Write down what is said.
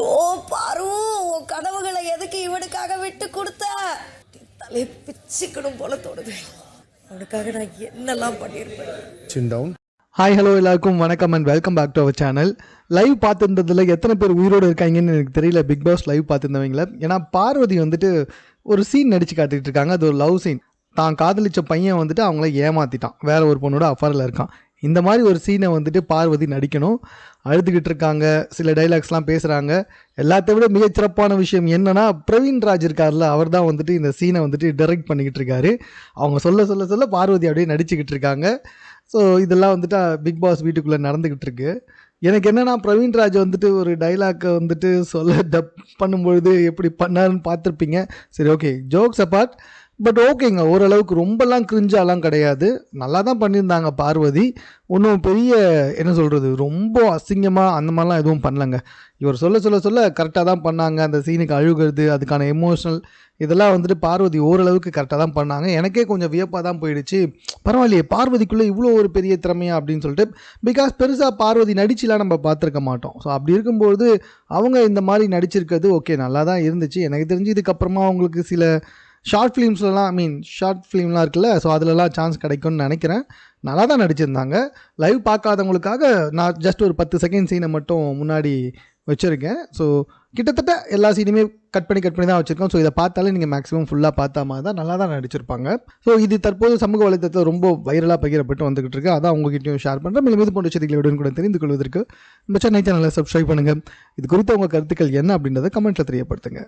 ஓ பாரு, உன் கனவுகளை எதுக்கு இவனுக்காக விட்டு கொடுத்த? தலை பிச்சுக்கணும் போல தோணுது. அவனுக்காக நான் என்னெல்லாம் பண்ணியிருப்பேன். ஹாய் ஹலோ எல்லாருக்கும் வணக்கம் and welcome back to our channel. Live பார்த்துருந்ததில் எத்தனை பேர் உயிரோடு இருக்காங்கன்னு எனக்கு தெரியல, பிக் பாஸ் லைவ் பார்த்துருந்தவங்கள. ஏன்னா பார்வதி வந்துட்டு ஒரு சீன் நடித்து காட்டிகிட்டு இருக்காங்க. அது ஒரு லவ் சீன். தான் காதலிச்ச பையன் வந்துட்டு அவங்கள ஏமாற்றிட்டான், வேற ஒரு பொண்ணோட அஃபரில் இருக்கான். இந்த மாதிரி ஒரு சீனை வந்துட்டு பார்வதி நடிக்கணும். அழுதுகிட்டு இருக்காங்க, சில டைலாக்ஸ்லாம் பேசுகிறாங்க. எல்லாத்த விட மிகச்சிறப்பான விஷயம் என்னென்னா, பிரவீன் ராஜ் இருக்கார்ல, அவர் தான் வந்துட்டு இந்த சீனை வந்துட்டு டைரக்ட் பண்ணிக்கிட்டு இருக்காரு. அவங்க சொல்ல சொல்ல சொல்ல பார்வதி அப்படியே நடிச்சுக்கிட்டு இருக்காங்க. ஸோ இதெல்லாம் வந்துட்டு பிக் பாஸ் வீட்டுக்குள்ளே நடந்துக்கிட்டு இருக்கு. எனக்கு என்னென்னா, பிரவீன் ராஜ் வந்துட்டு ஒரு டைலாக்கை வந்துட்டு சொல்ல டப் பண்ணும்பொழுது எப்படி பண்ணாருன்னு பார்த்துருப்பீங்க. சரி, ஓகே, ஜோக்ஸ் அப்பார்ட். பட் ஓகேங்க, ஓரளவுக்கு ரொம்பலாம் கிரிஞ்சாலாம் கிடையாது. நல்லா தான் பண்ணியிருந்தாங்க பார்வதி. ஒன்றும் பெரிய என்ன சொல்கிறது, ரொம்ப அசிங்கமாக அந்த மாதிரிலாம் எதுவும் பண்ணலங்க. இவர் சொல்ல சொல்ல சொல்ல கரெக்டாக தான் பண்ணாங்க. அந்த சீனுக்கு அழுகிறது, அதுக்கான எமோஷ்னல் இதெல்லாம் வந்துட்டு பார்வதி ஓரளவுக்கு கரெக்டாக தான் பண்ணாங்க. எனக்கே கொஞ்சம் வியப்பாக தான் போயிடுச்சு. பரவாயில்லையே, பார்வதிக்குள்ளே இவ்வளோ ஒரு பெரிய திறமையா அப்படின்னு சொல்லிட்டு. பிகாஸ் பெருசாக பார்வதி நடிச்சுலாம் நம்ம பார்த்துருக்க மாட்டோம். ஸோ அப்படி இருக்கும்போது அவங்க இந்த மாதிரி நடிச்சிருக்கிறது ஓகே, நல்லா தான் இருந்துச்சு. எனக்கு தெரிஞ்சு இதுக்கப்புறமா அவங்களுக்கு சில ஷார்ட் ஃபிலிம்ஸ்லாம் ஷார்ட் ஃபிலிம்லாம் இருக்குல்ல, ஸோ அதிலலாம் சான்ஸ் கிடைக்கும்னு நினைக்கிறேன். நல்லா தான் நடிச்சிருந்தாங்க. லைவ் பார்க்காதவங்களுக்காக நான் ஜஸ்ட் ஒரு 10 செகண்ட் சீனை மட்டும் முன்னாடி வச்சுருக்கேன். ஸோ கிட்டத்தட்ட எல்லா சீனுமே கட் பண்ணி தான் வச்சுருக்கோம். ஸோ இதை பார்த்தாலே நீங்கள் மேக்ஸிமம் ஃபுல்லாக பார்த்தா மாதிரி தான் நல்லா தான் நடிச்சிருப்பாங்க. ஸோ இது தற்போது சமூக வலைத்தளத்தில் ரொம்ப வைரலாக பகிரப்பட்டு வந்துகிட்டு இருக்கு. அதான் உங்ககிட்டயும் ஷேர் பண்ணுறேன். மேலும் இது போன்ற செய்திகளுடன் கூட தெரிந்து கொள்வதற்கு நம்ம சென்னை சேனலை சப்ஸ்கிரைப் பண்ணுங்கள். இது குறித்து உங்கள் கருத்துக்கள் என்ன அப்படின்றத கமெண்ட்டில் தெரியப்படுத்துங்க.